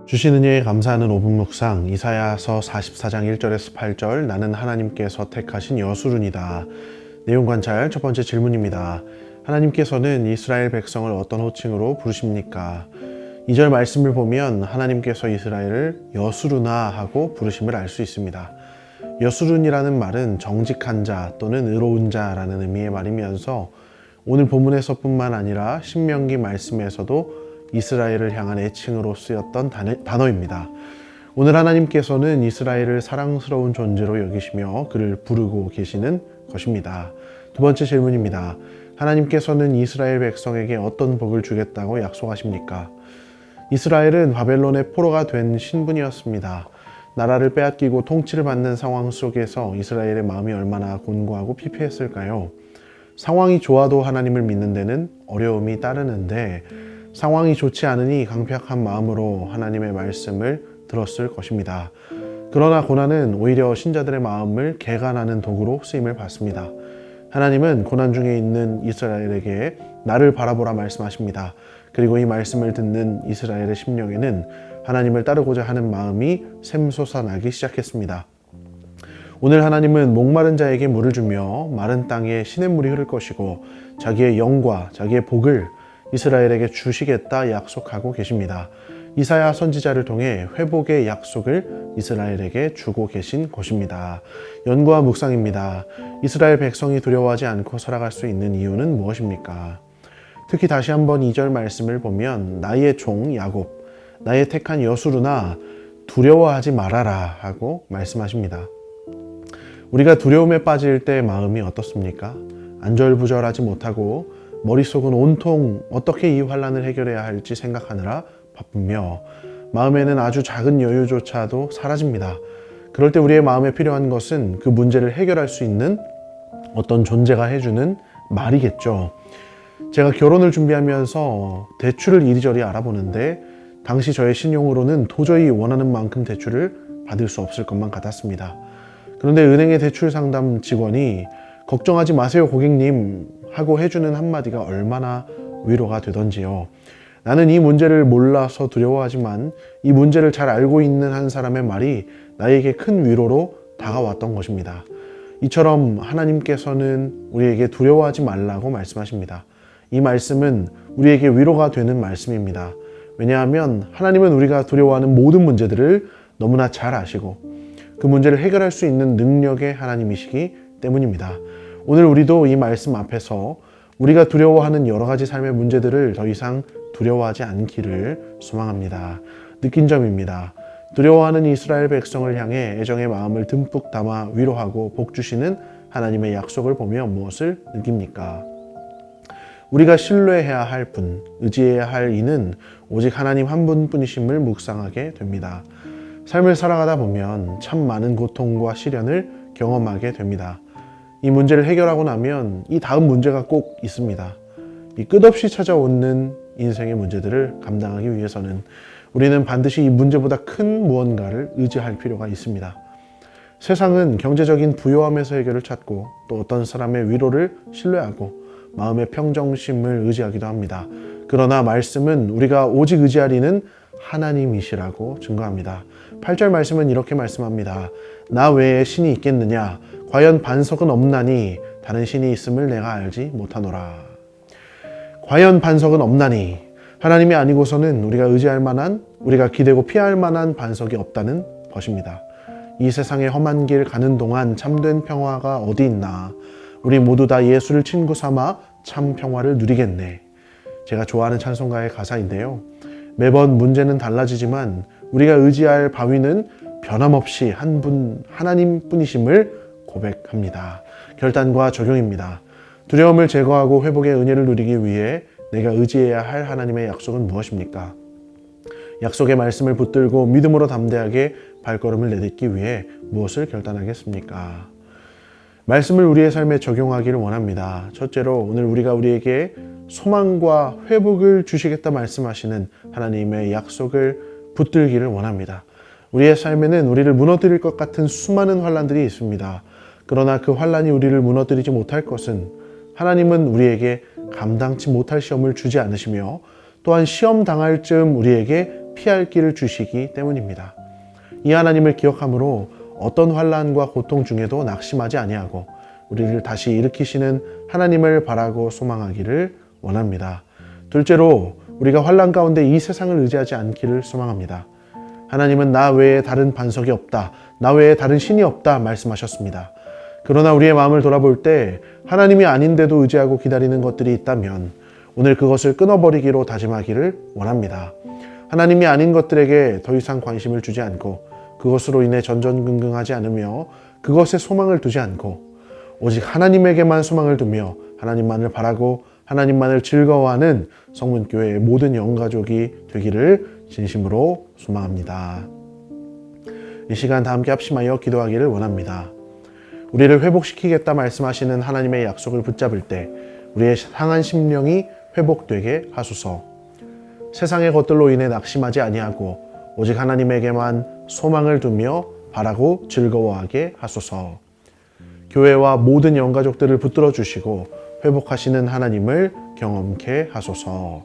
주시는 이에 감사하는 5분 묵상. 이사야서 44장 1절에서 8절. 나는 하나님께서 택하신 여수룬이다. 내용 관찰. 첫 번째 질문입니다. 하나님께서는 이스라엘 백성을 어떤 호칭으로 부르십니까? 2절 말씀을 보면 하나님께서 이스라엘을 여수르나 하고 부르심을 알 수 있습니다. 여수룬이라는 말은 정직한 자 또는 의로운 자라는 의미의 말이면서 오늘 본문에서뿐만 아니라 신명기 말씀에서도 이스라엘을 향한 애칭으로 쓰였던 단어입니다. 오늘 하나님께서는 이스라엘을 사랑스러운 존재로 여기시며 그를 부르고 계시는 것입니다. 두 번째 질문입니다. 하나님께서는 이스라엘 백성에게 어떤 복을 주겠다고 약속하십니까? 이스라엘은 바벨론의 포로가 된 신분이었습니다. 나라를 빼앗기고 통치를 받는 상황 속에서 이스라엘의 마음이 얼마나 곤고하고 피폐했을까요? 상황이 좋아도 하나님을 믿는 데는 어려움이 따르는데 상황이 좋지 않으니 강팍한 마음으로 하나님의 말씀을 들었을 것입니다. 그러나 고난은 오히려 신자들의 마음을 개간하는 도구로 쓰임을 받습니다. 하나님은 고난 중에 있는 이스라엘에게 나를 바라보라 말씀하십니다. 그리고 이 말씀을 듣는 이스라엘의 심령에는 하나님을 따르고자 하는 마음이 샘솟아나기 시작했습니다. 오늘 하나님은 목마른 자에게 물을 주며 마른 땅에 시냇물이 흐를 것이고 자기의 영과 자기의 복을 이스라엘에게 주시겠다 약속하고 계십니다. 이사야 선지자를 통해 회복의 약속을 이스라엘에게 주고 계신 것입니다. 연구와 묵상입니다. 이스라엘 백성이 두려워하지 않고 살아갈 수 있는 이유는 무엇입니까? 특히 다시 한번 2절 말씀을 보면 나의 종 야곱, 나의 택한 여수르나 두려워하지 말아라 하고 말씀하십니다. 우리가 두려움에 빠질 때 마음이 어떻습니까? 안절부절하지 못하고 머릿속은 온통 어떻게 이 환난을 해결해야 할지 생각하느라 바쁘며 마음에는 아주 작은 여유조차도 사라집니다. 그럴 때 우리의 마음에 필요한 것은 그 문제를 해결할 수 있는 어떤 존재가 해주는 말이겠죠. 제가 결혼을 준비하면서 대출을 이리저리 알아보는데 당시 저의 신용으로는 도저히 원하는 만큼 대출을 받을 수 없을 것만 같았습니다. 그런데 은행의 대출 상담 직원이 걱정하지 마세요 고객님 하고 해주는 한마디가 얼마나 위로가 되던지요. 나는 이 문제를 몰라서 두려워하지만 이 문제를 잘 알고 있는 한 사람의 말이 나에게 큰 위로로 다가왔던 것입니다. 이처럼 하나님께서는 우리에게 두려워하지 말라고 말씀하십니다. 이 말씀은 우리에게 위로가 되는 말씀입니다. 왜냐하면 하나님은 우리가 두려워하는 모든 문제들을 너무나 잘 아시고 그 문제를 해결할 수 있는 능력의 하나님이시기 때문입니다. 오늘 우리도 이 말씀 앞에서 우리가 두려워하는 여러 가지 삶의 문제들을 더 이상 두려워하지 않기를 소망합니다. 느낀 점입니다. 두려워하는 이스라엘 백성을 향해 애정의 마음을 듬뿍 담아 위로하고 복 주시는 하나님의 약속을 보며 무엇을 느낍니까? 우리가 신뢰해야 할 분, 의지해야 할 이는 오직 하나님 한 분뿐이심을 묵상하게 됩니다. 삶을 살아가다 보면 참 많은 고통과 시련을 경험하게 됩니다. 이 문제를 해결하고 나면 이 다음 문제가 꼭 있습니다. 이 끝없이 찾아오는 인생의 문제들을 감당하기 위해서는 우리는 반드시 이 문제보다 큰 무언가를 의지할 필요가 있습니다. 세상은 경제적인 부요함에서 해결을 찾고 또 어떤 사람의 위로를 신뢰하고 마음의 평정심을 의지하기도 합니다. 그러나 말씀은 우리가 오직 의지할 이는 하나님이시라고 증거합니다. 8절 말씀은 이렇게 말씀합니다. 나 외에 신이 있겠느냐? 과연 반석은 없나니 다른 신이 있음을 내가 알지 못하노라. 과연 반석은 없나니 하나님이 아니고서는 우리가 의지할 만한, 우리가 기대고 피할 만한 반석이 없다는 것입니다. 이 세상의 험한 길 가는 동안 참된 평화가 어디 있나? 우리 모두 다 예수를 친구 삼아 참 평화를 누리겠네. 제가 좋아하는 찬송가의 가사인데요. 매번 문제는 달라지지만 우리가 의지할 바위는 변함없이 한 분 하나님뿐이심을 고백합니다. 결단과 적용입니다. 두려움을 제거하고 회복의 은혜를 누리기 위해 내가 의지해야 할 하나님의 약속은 무엇입니까? 약속의 말씀을 붙들고 믿음으로 담대하게 발걸음을 내딛기 위해 무엇을 결단하겠습니까? 말씀을 우리의 삶에 적용하기를 원합니다. 첫째로 오늘 우리가 우리에게 소망과 회복을 주시겠다 말씀하시는 하나님의 약속을 붙들기를 원합니다. 우리의 삶에는 우리를 무너뜨릴 것 같은 수많은 환난들이 있습니다. 그러나 그 환난이 우리를 무너뜨리지 못할 것은 하나님은 우리에게 감당치 못할 시험을 주지 않으시며 또한 시험 당할 즈음 우리에게 피할 길을 주시기 때문입니다. 이 하나님을 기억함으로 어떤 환난과 고통 중에도 낙심하지 아니하고 우리를 다시 일으키시는 하나님을 바라고 소망하기를 원합니다. 둘째로 우리가 환난 가운데 이 세상을 의지하지 않기를 소망합니다. 하나님은 나 외에 다른 반석이 없다, 나 외에 다른 신이 없다 말씀하셨습니다. 그러나 우리의 마음을 돌아볼 때 하나님이 아닌데도 의지하고 기다리는 것들이 있다면 오늘 그것을 끊어버리기로 다짐하기를 원합니다. 하나님이 아닌 것들에게 더 이상 관심을 주지 않고 그것으로 인해 전전긍긍하지 않으며 그것에 소망을 두지 않고 오직 하나님에게만 소망을 두며 하나님만을 바라고 하나님만을 즐거워하는 성문교회의 모든 영가족이 되기를 진심으로 소망합니다. 이 시간 다 함께 합심하여 기도하기를 원합니다. 우리를 회복시키겠다 말씀하시는 하나님의 약속을 붙잡을 때 우리의 상한 심령이 회복되게 하소서. 세상의 것들로 인해 낙심하지 아니하고 오직 하나님에게만 소망을 두며 바라고 즐거워하게 하소서. 교회와 모든 영가족들을 붙들어 주시고 회복하시는 하나님을 경험케 하소서.